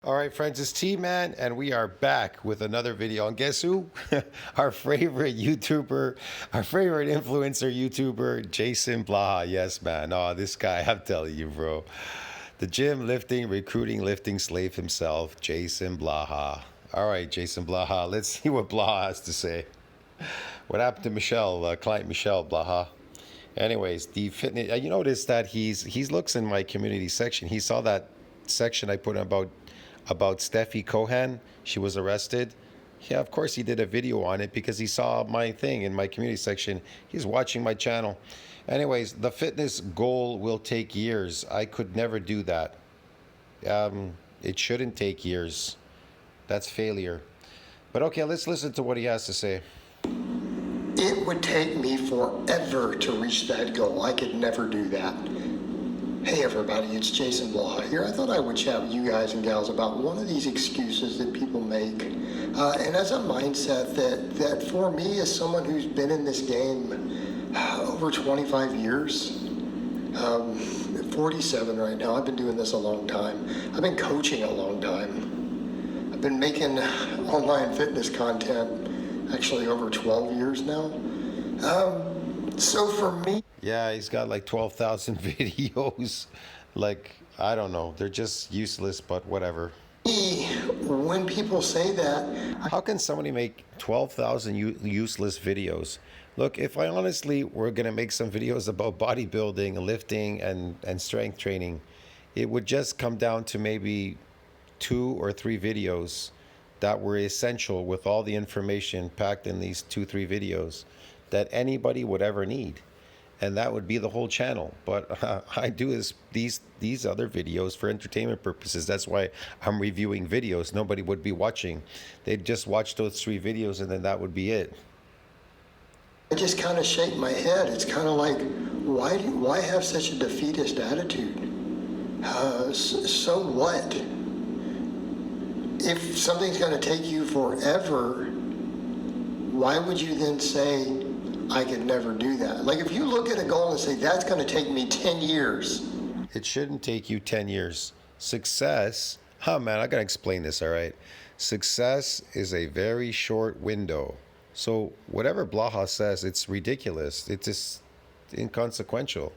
All right, friends, it's T-Man, and we are back with another video. And guess who? Our favorite YouTuber, our favorite influencer YouTuber, JasonBlaha. Yes, man. Oh, this guy, I'm telling you, bro. The gym lifting, recruiting, lifting slave himself, JasonBlaha. All right, JasonBlaha. Let's see what Blaha has to say. What happened to Michelle, client Michelle Blaha? Anyways, the fitness. You notice that he looks in my community section. He saw that section I put about Steffi Cohen. She was arrested. Yeah, of course he did a video on it because he saw my thing in my community section. He's watching my channel. Anyways, the fitness goal will take years. I could never do that. It shouldn't take years. That's failure. But okay, let's listen to what he has to say. It would take me forever to reach that goal. I could never do that. Hey everybody, it's JasonBlaha here. I thought I would chat with you guys and gals about one of these excuses that people make. And as a mindset that for me, as someone who's been in this game over 25 years, 47 right now, I've been doing this a long time. I've been coaching a long time. I've been making online fitness content actually over 12 years now. So for me, yeah, he's got like 12,000 videos. Like, I don't know. They're just useless, but whatever. When people say that, how can somebody make 12,000 useless videos? Look, if I honestly were going to make some videos about bodybuilding, lifting, and strength training, it would just come down to maybe 2 or 3 videos that were essential with all the information packed in these 2-3 videos that anybody would ever need. And that would be the whole channel. But I do is these other videos for entertainment purposes. That's why I'm reviewing videos. Nobody would be watching. They'd just watch those 3 videos and then that would be it. I just kind of shake my head. It's kind of like, why have such a defeatist attitude? So what? If something's going to take you forever, why would you then say, I could never do that? Like if you look at a goal and say, that's going to take me 10 years. It shouldn't take you 10 years. Success, oh man, I got to explain this, all right? Success is a very short window. So whatever Blaha says, it's ridiculous. It's just inconsequential.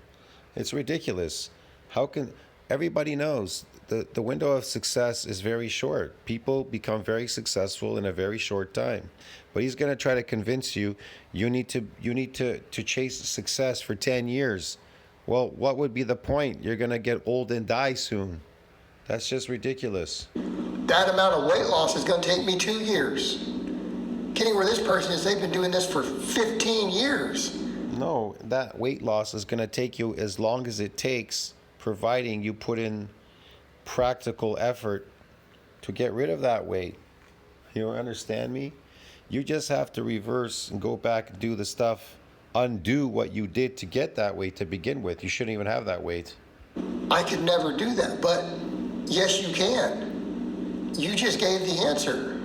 It's ridiculous. How can, everybody knows the window of success is very short. People become very successful in a very short time. But he's going to try to convince you you need to chase success for 10 years. Well, what would be the point? You're going to get old and die soon. That's just ridiculous. That amount of weight loss is going to take me 2 years. Kidding where this person is, they've been doing this for 15 years. No, that weight loss is going to take you as long as it takes, providing you put in practical effort to get rid of that weight. You understand me? You just have to reverse and go back and do the stuff, undo what you did to get that weight to begin with. You shouldn't even have that weight. I could never do that, but yes, you can. You just gave the answer.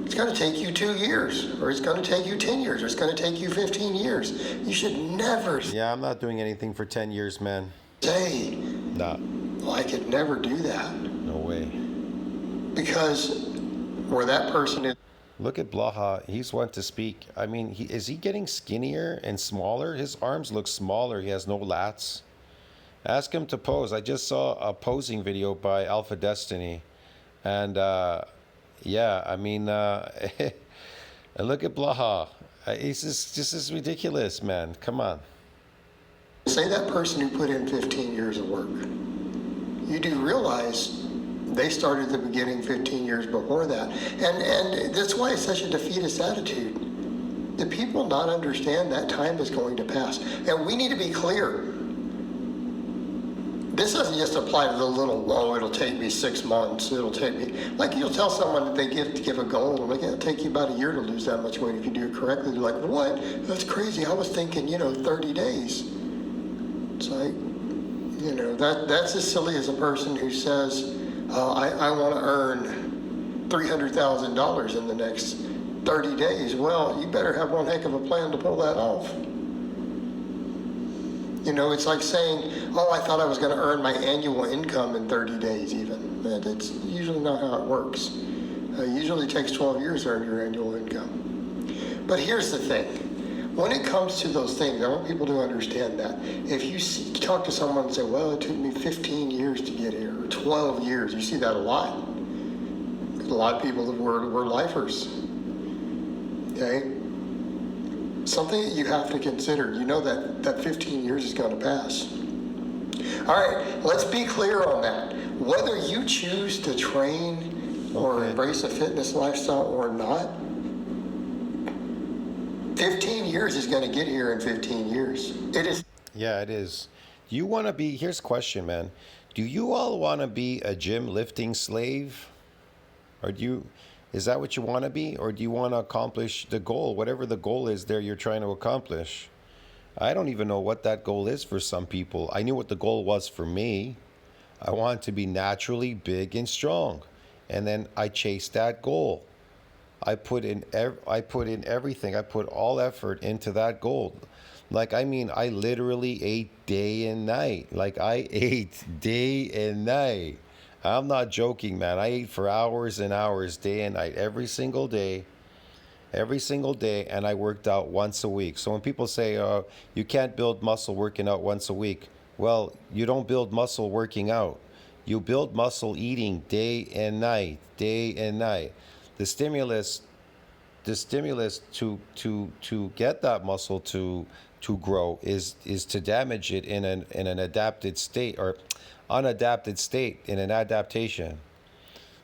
It's going to take you 2 years, or it's going to take you 10 years, or it's going to take you 15 years. You should never. Yeah, I'm not doing anything for 10 years, man. Say, nah. Well, I could never do that. No way. Because where that person is. Look at Blaha. He's one to speak. I mean, is he getting skinnier and smaller? His arms look smaller. He has no lats. Ask him to pose. I just saw a posing video by Alpha Destiny. And yeah, I mean, and look at Blaha. This is ridiculous, man. Come on. Say that person who put in 15 years of work. You do realize they started at the beginning 15 years before that. And that's why it's such a defeatist attitude. The people not understand that time is going to pass. And we need to be clear. This doesn't just apply to the little, oh, it'll take me 6 months. It'll take me, like you'll tell someone that they give a goal, like it'll take you about a year to lose that much weight if you do it correctly. They're like, what? That's crazy. I was thinking, 30 days. It's like, that's as silly as a person who says, I want to earn $300,000 in the next 30 days. Well, you better have one heck of a plan to pull that off. It's like saying, oh, I thought I was going to earn my annual income in 30 days even. That's usually not how it works. Usually takes 12 years to earn your annual income. But here's the thing. When it comes to those things, I want people to understand that. If you talk to someone and say, well, it took me 15 years to get here, or 12 years, you see that a lot. A lot of people that were lifers. Okay? Something that you have to consider. You know that 15 years is going to pass. All right, let's be clear on that. Whether you choose to train or embrace a fitness lifestyle or not, 15 years is going to get here in 15 years. It is. Yeah, it is. Do you want to be, here's a question, man. Do you all want to be a gym lifting slave? Or is that what you want to be? Or do you want to accomplish the goal, whatever the goal is there you're trying to accomplish? I don't even know what that goal is for some people. I knew what the goal was for me. I wanted to be naturally big and strong. And then I chased that goal. I put in everything. I put all effort into that goal. Like, I mean, I literally ate day and night. Like, I ate day and night. I'm not joking, man. I ate for hours and hours, day and night, every single day, and I worked out once a week. So when people say, you can't build muscle working out once a week, well, you don't build muscle working out. You build muscle eating day and night, day and night. The stimulus to get that muscle to grow is to damage it in an adapted state, or unadapted state, in an adaptation.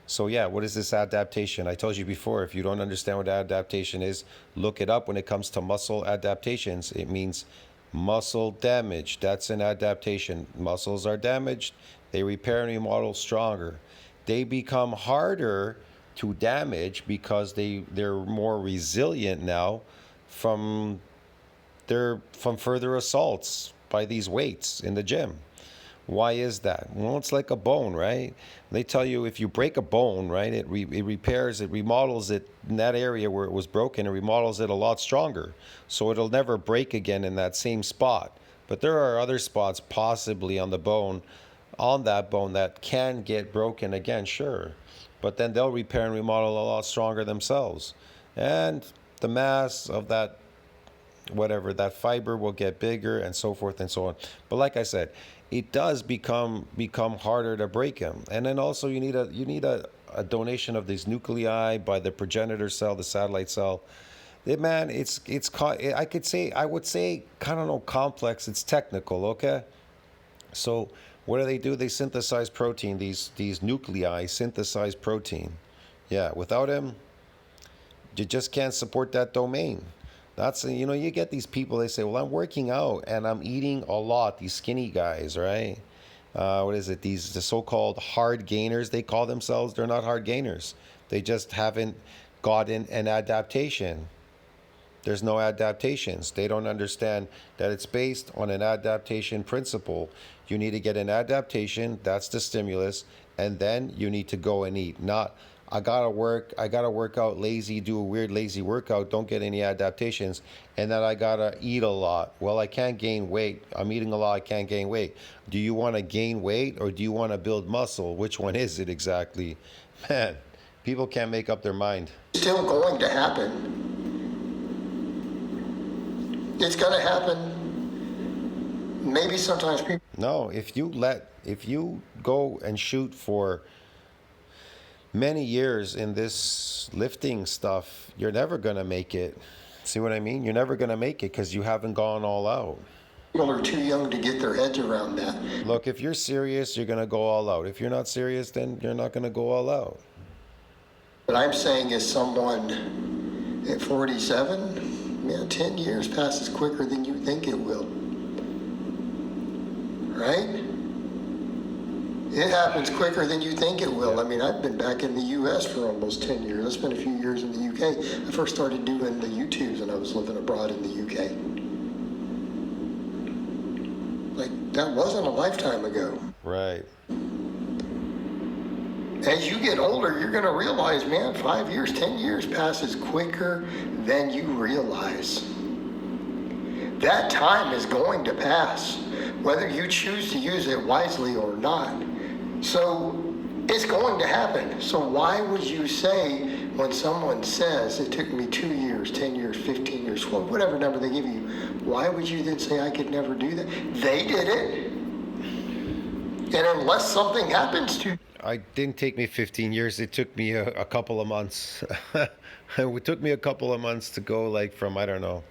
So yeah, what is this adaptation? I told you before, if you don't understand what adaptation is, look it up. When it comes to muscle adaptations, it means muscle damage. That's an adaptation. Muscles are damaged, they repair and remodel stronger. They become harder to damage because they're more resilient now from further assaults by these weights in the gym. Why is that? Well, it's like a bone, right? They tell you if you break a bone, right, it repairs, it remodels it in that area where it was broken, it remodels it a lot stronger. So it'll never break again in that same spot. But there are other spots possibly on that bone that can get broken again, sure. But then they'll repair and remodel a lot stronger themselves. And the mass of that fiber will get bigger, and so forth and so on. But like I said, it does become harder to break them. And then also you need a donation of these nuclei by the progenitor cell, the satellite cell. I would say kind of no complex, it's technical, okay? So what do? They synthesize protein. These nuclei synthesize protein. Yeah, without them, you just can't support that domain. That's, you get these people, they say, well, I'm working out and I'm eating a lot, these skinny guys, right? What is it? The so-called hard gainers, they call themselves. They're not hard gainers. They just haven't gotten an adaptation. There's no adaptations. They don't understand that it's based on an adaptation principle. You need to get an adaptation, that's the stimulus, and then you need to go and eat. Not, I gotta work out lazy, do a weird lazy workout, don't get any adaptations, and then I gotta eat a lot. Well, I can't gain weight. I'm eating a lot, I can't gain weight. Do you want to gain weight or do you want to build muscle? Which one is it exactly? Man, people can't make up their mind. Still going to happen. It's going to happen. Maybe sometimes people. No, if you go and shoot for many years in this lifting stuff, you're never going to make it. See what I mean? You're never going to make it because you haven't gone all out. People are too young to get their heads around that. Look, if you're serious, you're going to go all out. If you're not serious, then you're not going to go all out. What I'm saying is someone at 47, 10 years passes quicker than you think it will. Right? It happens quicker than you think it will. I mean, I've been back in the U.S. for almost 10 years. I spent a few years in the U.K. I first started doing the YouTubes when I was living abroad in the U.K. Like, that wasn't a lifetime ago. Right. As you get older, you're going to realize, man, 5 years, 10 years passes quicker than you realize. That time is going to pass, whether you choose to use it wisely or not. So It's going to happen. So why would you say when someone says it took me 2 years, 10 years, 15 years, 12, whatever number they give you, why would you then say I could never do that? They did it. And unless something happens to It didn't take me 15 years. It took me a couple of months. It took me a couple of months to go like from, I don't know.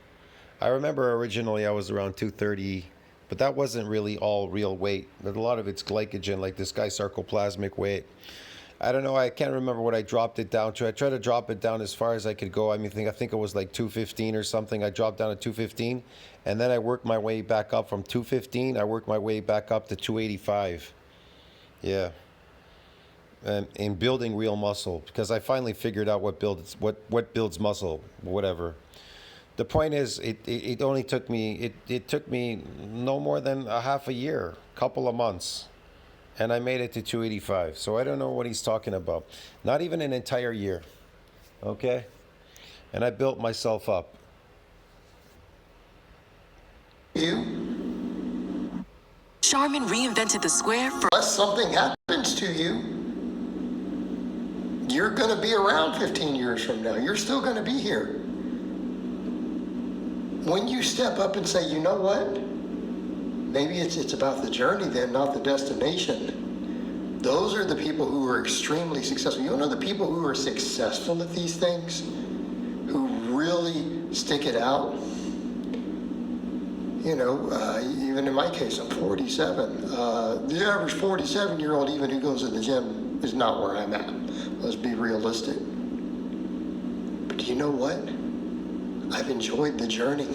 I remember originally I was around 230, but that wasn't really all real weight. A lot of it's glycogen, like this guy's sarcoplasmic weight. I don't know. I can't remember what I dropped it down to. I tried to drop it down as far as I could go. I think it was like 215 or something. I dropped down to 215, and then I worked my way back up from 215. I worked my way back up to 285. Yeah. And in building real muscle, because I finally figured out what builds muscle, whatever. The point is, it only took me it took me no more than a half a year, couple of months, and I made it to 285. So I don't know what he's talking about. Not even an entire year. Okay? And I built myself up. you, Charmin reinvented the square for unless something happens to you, you're going to be around 15 years from now. You're still going to be here. When you step up and say, you know what? Maybe it's about the journey then, not the destination. Those are the people who are extremely successful. You know the people who are successful at these things, who really stick it out. You know, even in my case, I'm 47. The average 47-year-old, even who goes to the gym, is not where I'm at. Let's be realistic. But do you know what? I've enjoyed the journey.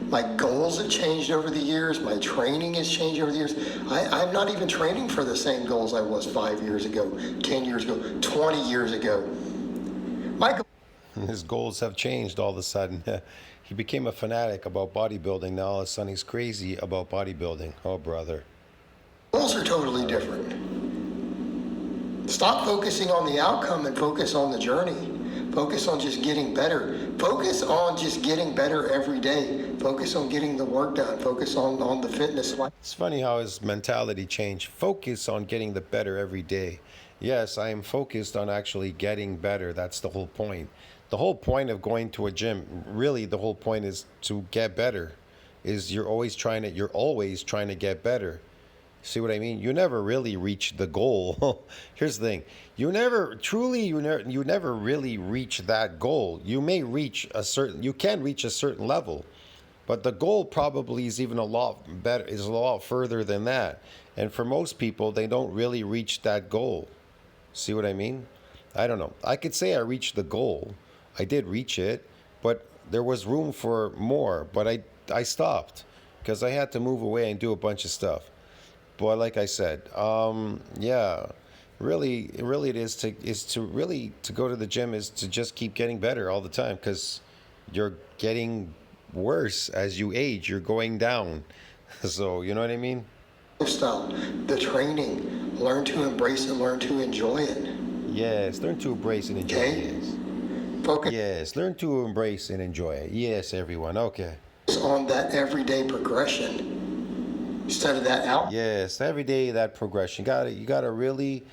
My goals have changed over the years. My training has changed over the years. I'm not even training for the same goals I was 5 years ago, 10 years ago, 20 years ago. His goals have changed all of a sudden. He became a fanatic about bodybuilding. Now all of a sudden he's crazy about bodybuilding. Oh, brother. Goals are totally different. Stop focusing on the outcome and focus on the journey. Focus on just getting better. Focus on just getting better every day. Focus on getting the work done. Focus on the fitness life. It's funny how his mentality changed. Focus on getting the better every day. Yes, I am focused on actually getting better. That's the whole point. The whole point of going to a gym, really the whole point is to get better. You're always trying to get better. See what I mean? You never really reach the goal. Here's the thing. You never really reach that goal. You can reach a certain level, but the goal probably is even a lot further than that. And for most people, they don't really reach that goal. See what I mean? I don't know. I could say I reached the goal. I did reach it, but there was room for more, but I stopped because I had to move away and do a bunch of stuff. But like I said, yeah, really it is to go to the gym is to just keep getting better all the time, because you're getting worse as you age. You're going down. So you know what I mean? Lifestyle, the training, learn to embrace it, learn to enjoy it. Yes, learn to embrace and enjoy Okay. it. Yes. Focus Yes, learn to embrace and enjoy it. Yes, everyone. Okay. on that everyday progression instead of that out. Yes, every day that progression. You gotta really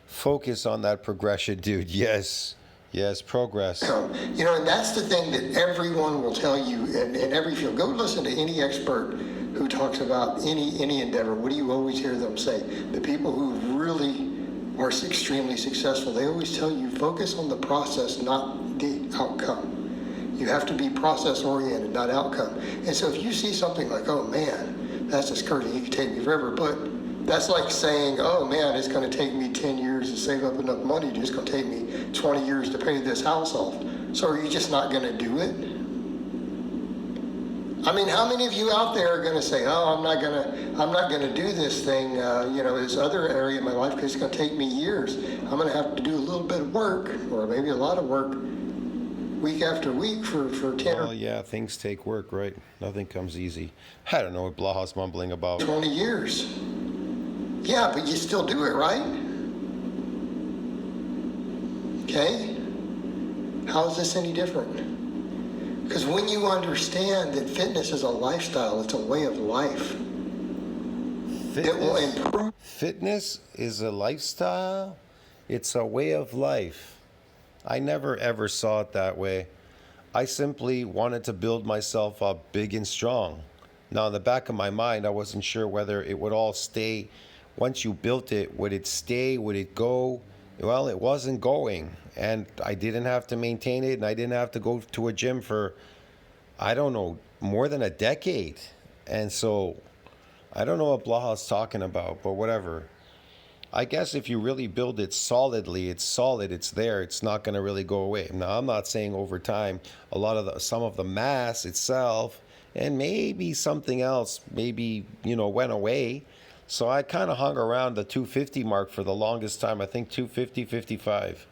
focus on that progression, dude. Yes. Yes, progress. You know, and that's the thing that everyone will tell you in every field. Go listen to any expert who talks about any endeavor. What do you always hear them say? The people who really are extremely successful, they always tell you focus on the process, not the outcome. You have to be process oriented, not outcome. And so if you see something like, oh man, that's discouraging, it could take me forever, but that's like saying, oh man, it's going to take me 10 years to save up enough money. It's going to take me 20 years to pay this house off. So are you just not going to do it? I mean, how many of you out there are going to say, oh, I'm not going to do this thing, this other area of my life because it's going to take me years. I'm going to have to do a little bit of work, or maybe a lot of work, week after week for 10 Well, yeah, things take work, right? Nothing comes easy. I don't know what Blaha's mumbling about. 20 years. Yeah, but you still do it, right? Okay? How is this any different? Because when you understand that fitness is a lifestyle, it's a way of life. It will Fitness, improve. fitness is a lifestyle. It's a way of life. I never ever saw it that way. I simply wanted to build myself up big and strong. Now, in the back of my mind, I wasn't sure whether it would all stay. Once you built it, would it stay? Would it go? Well, it wasn't going. And I didn't have to maintain it, and I didn't have to go to a gym for, I don't know, more than a decade. And so I don't know what Blaha's talking about, but whatever. I guess if you really build it solidly, it's solid, it's there, it's not going to really go away. Now, I'm not saying over time, some of the mass itself and maybe something else maybe, went away. So I kind of hung around the 250 mark for the longest time. I think 250, 55.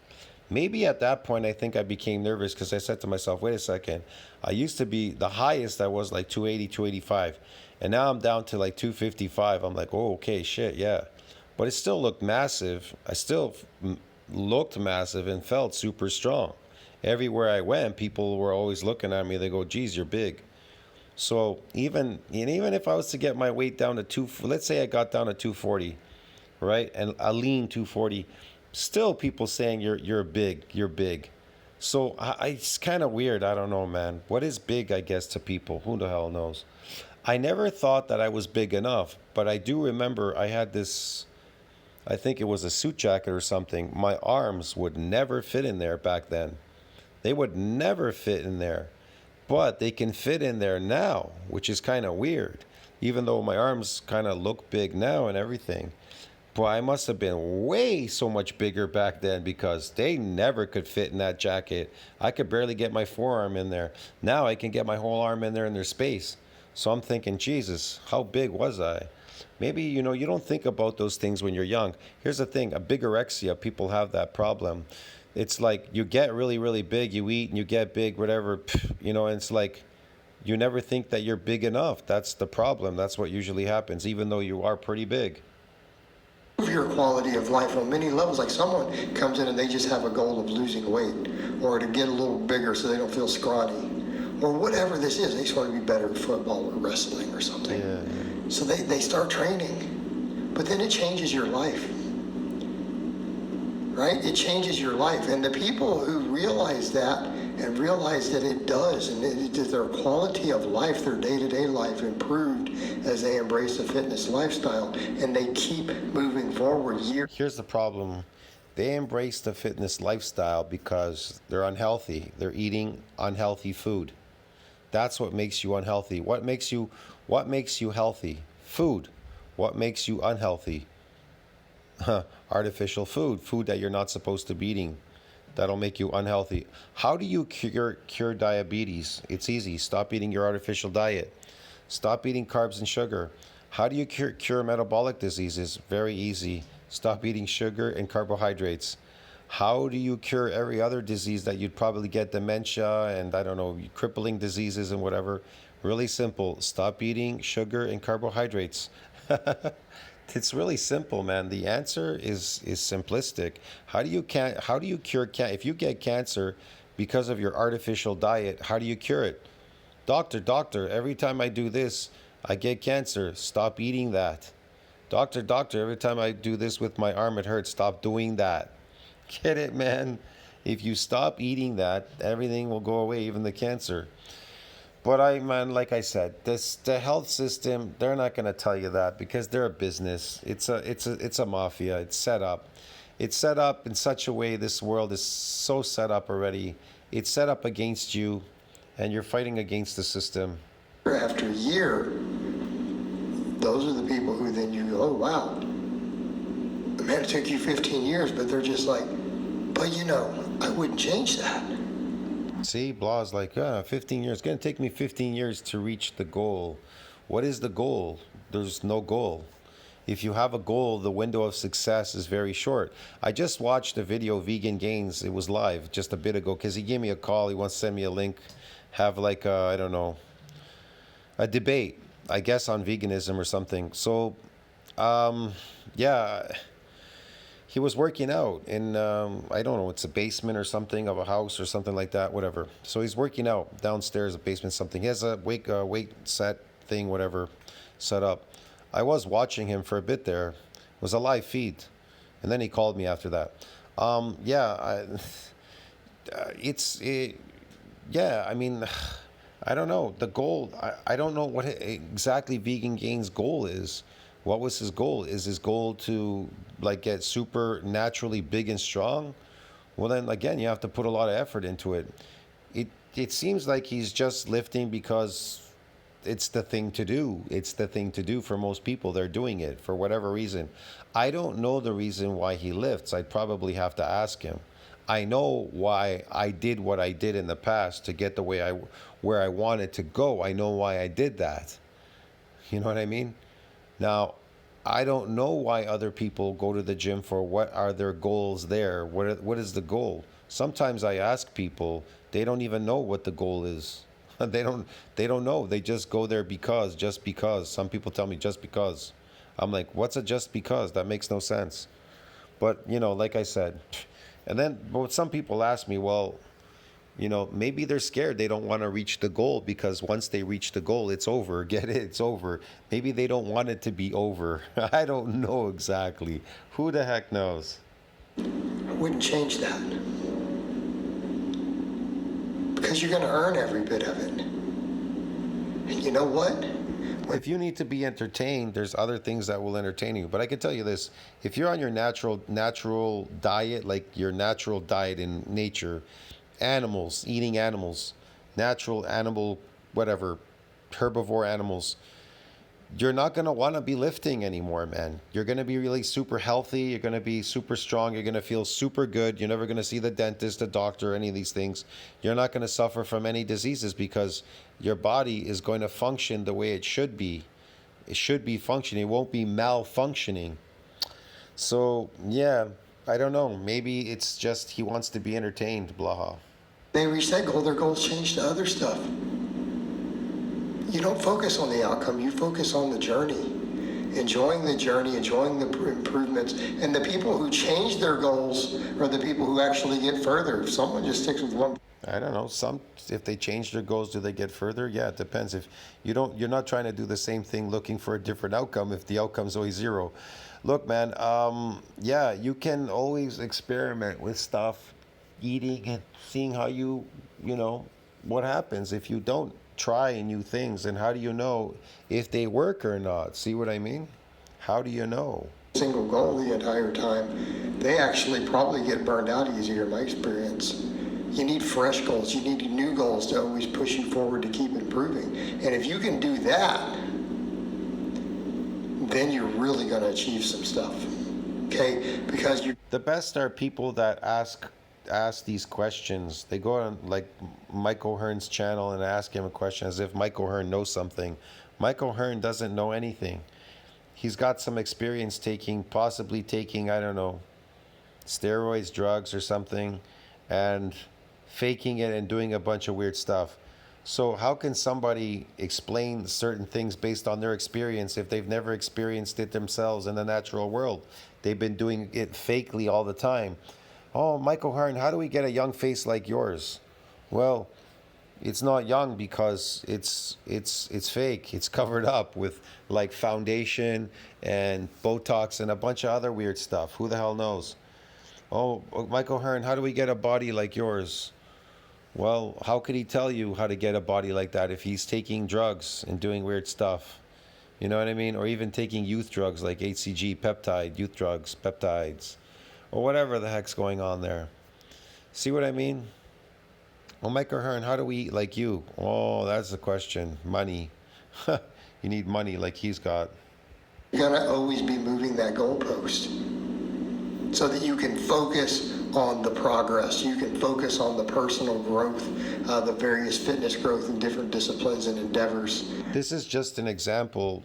Maybe at that point, I think I became nervous because I said to myself, wait a second. I used to be the highest, I was like 280, 285. And now I'm down to like 255. I'm like, oh, okay, shit, yeah. But it still looked massive. I still looked massive and felt super strong. Everywhere I went, people were always looking at me. They go, geez, you're big. So even if I was to get my weight down to let's say I got down to 240, right? And a lean 240, still people saying you're big, you're big. So it's kind of weird. I don't know, man. What is big, I guess, to people? Who the hell knows? I never thought that I was big enough, but I do remember I had this, I think it was a suit jacket or something. My arms would never fit in there back then. They would never fit in there. But they can fit in there now, which is kind of weird. Even though my arms kind of look big now and everything. But I must have been way so much bigger back then because they never could fit in that jacket. I could barely get my forearm in there. Now I can get my whole arm in there and there's space. So I'm thinking, Jesus, how big was I? Maybe, you don't think about those things when you're young. Here's the thing, a bigorexia, people have that problem. It's like you get really, really big, you eat and you get big, whatever, and it's like you never think that you're big enough. That's the problem. That's what usually happens, even though you are pretty big. Your quality of life on many levels. Like someone comes in and they just have a goal of losing weight or to get a little bigger so they don't feel scrawny or whatever this is. They just want to be better at football or wrestling or something. Yeah. So they start training, but then it changes your life, right? It changes your life. And the people who realize that and realize that it does, and their quality of life, their day-to-day life improved as they embrace the fitness lifestyle, and they keep moving forward year. Here's the problem. They embrace the fitness lifestyle because they're unhealthy. They're eating unhealthy food. That's what makes you unhealthy. What makes you healthy? Food. What makes you unhealthy? Artificial food that you're not supposed to be eating. That'll make you unhealthy. How do you cure diabetes? It's easy. Stop eating your artificial diet. Stop eating carbs and sugar. How do you cure metabolic diseases? Very easy. Stop eating sugar and carbohydrates. How do you cure every other disease that you'd probably get, dementia and I don't know, crippling diseases and whatever? Really simple. Stop eating sugar and carbohydrates. It's really simple, man. The answer is simplistic. How do you cure if you get cancer because of your artificial diet? How do you cure it? Doctor, every time I do this, I get cancer. Stop eating that. Doctor, every time I do this with my arm, it hurts. Stop doing that. Get it, man? If you stop eating that, everything will go away, even the cancer. But like I said, the health system, they're not going to tell you that because they're a business. It's a mafia. It's set up. It's set up in such a way. This world is so set up already. It's set up against you, and you're fighting against the system. After year, those are the people who then you go, oh wow, man, it took you 15 years, but they're just like, but I wouldn't change that. See, Blaha's like, 15 years. It's going to take me 15 years to reach the goal. What is the goal? There's no goal. If you have a goal, the window of success is very short. I just watched a video, Vegan Gains. It was live just a bit ago because he gave me a call. He wants to send me a link, have like, I don't know, a debate, I guess, on veganism or something. So, yeah. He was working out in, I don't know, it's a basement or something of a house or something like that, whatever. So he's working out downstairs, a basement, something. He has a weight set thing, whatever, set up. I was watching him for a bit there. It was a live feed, and then he called me after that. Yeah, it's it, yeah. I mean, I don't know the goal. I don't know what exactly Vegan Gain's goal is. What was his goal? Is his goal to like get super naturally big and strong? Well, then again, you have to put a lot of effort into it. It seems like he's just lifting because it's the thing to do. It's the thing to do for most people. They're doing it for whatever reason. I don't know the reason why he lifts. I'd probably have to ask him. I know why I did what I did in the past to get the way I where I wanted to go. I know why I did that. You know what I mean? Now, I don't know why other people go to the gym for what are their goals there. What is the goal? Sometimes I ask people, they don't even know what the goal is. They don't know. They just go there because, just because. Some people tell me just because. I'm like, what's a just because? That makes no sense. But, like I said, and then but some people ask me, well, maybe they're scared. They don't want to reach the goal because once they reach the goal, it's over. Get it? It's over. Maybe they don't want it to be over. I don't know exactly. Who the heck knows? I wouldn't change that. Because you're going to earn every bit of it. And you know what? If you need to be entertained, there's other things that will entertain you. But I can tell you this: if you're on your natural diet, like your natural diet in nature, animals, eating animals, natural animal, whatever, herbivore animals, you're not going to want to be lifting anymore, man. You're going to be really super healthy. You're going to be super strong. You're going to feel super good. You're never going to see the dentist, the doctor, any of these things. You're not going to suffer from any diseases because your body is going to function the way it should be. It should be functioning. It won't be malfunctioning. So, yeah, I don't know. Maybe it's just he wants to be entertained, Blaha. They reach that goal, their goals change to other stuff. You don't focus on the outcome, you focus on the journey. Enjoying the journey, enjoying the improvements. And the people who change their goals are the people who actually get further. If someone just sticks with one. I don't know. If they change their goals, do they get further? Yeah, it depends. If you're not trying to do the same thing looking for a different outcome if the outcome's always zero. Look, man, yeah, you can always experiment with stuff, eating and seeing how what happens if you don't try new things, and how do you know if they work or not? See what I mean? How do you know? Single goal the entire time, they actually probably get burned out easier in my experience. You need fresh goals. You need new goals to always push you forward to keep improving. And if you can do that, then you're really going to achieve some stuff. Okay? Because you. The best are people that ask these questions. They go on like Mike O'Hearn's channel and ask him a question as if Mike O'Hearn knows something. Mike O'Hearn doesn't know anything. He's got some experience possibly taking, I don't know, steroids, drugs or something, and faking it and doing a bunch of weird stuff. So how can somebody explain certain things based on their experience if they've never experienced it themselves in the natural world? They've been doing it fakely all the time. Oh, Michael Hearn, how do we get a young face like yours? Well, it's not young because it's fake. It's covered up with like foundation and Botox and a bunch of other weird stuff. Who the hell knows? Oh, Michael Hearn, how do we get a body like yours? Well, how could he tell you how to get a body like that if he's taking drugs and doing weird stuff? You know what I mean? Or even taking youth drugs like HCG, peptide, youth drugs, peptides, or whatever the heck's going on there. See what I mean? Oh, Michael Hearn, how do we eat like you? Oh, that's the question. Money. You need money like he's got. You're going to always be moving that goalpost so that you can focus on the progress. You can focus on the personal growth, the various fitness growth in different disciplines and endeavors. This is just an example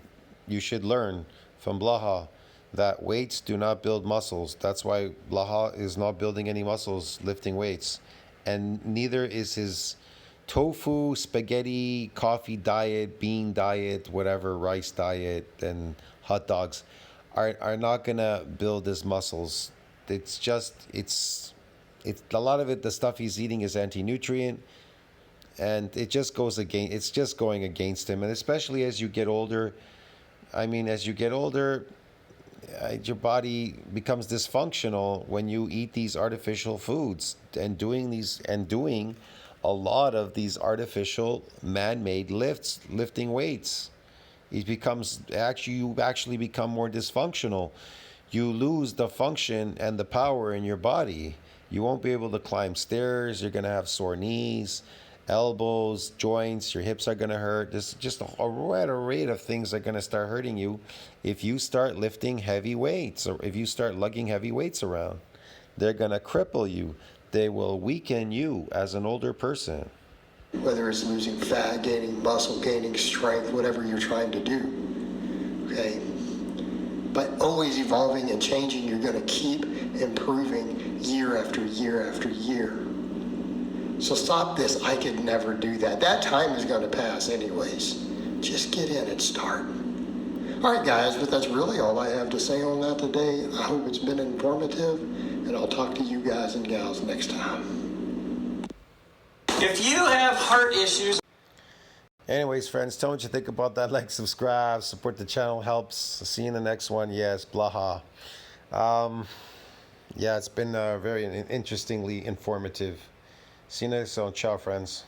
you should learn from Blaha, that weights do not build muscles. That's why Blaha is not building any muscles lifting weights. And neither is his tofu, spaghetti, coffee diet, bean diet, whatever, rice diet, and hot dogs are not gonna build his muscles. It's a lot of it, the stuff he's eating is anti-nutrient, and it's just going against him. And especially as you get older, I mean, as you get older, your body becomes dysfunctional when you eat these artificial foods and doing a lot of these artificial man-made lifting weights. You actually become more dysfunctional. You lose the function and the power in your body. You won't be able to climb stairs. You're going to have sore knees, elbows, joints. Your hips are going to hurt. There's just a wide array of things that are going to start hurting you if you start lifting heavy weights or if you start lugging heavy weights around. They're going to cripple you. They will weaken you as an older person. Whether it's losing fat, gaining muscle, gaining strength, whatever you're trying to do, okay? But always evolving and changing, you're going to keep improving year after year after year. So stop this, I could never do that. That time is going to pass anyways. Just get in and start. All right, guys, but that's really all I have to say on that today. I hope it's been informative, and I'll talk to you guys and gals next time. If you have heart issues. Anyways, friends, tell me what you think about that. Like, subscribe, support the channel helps. See you in the next one. Yes, Blaha. Yeah, it's been very interestingly informative. See you next one. Ciao, friends.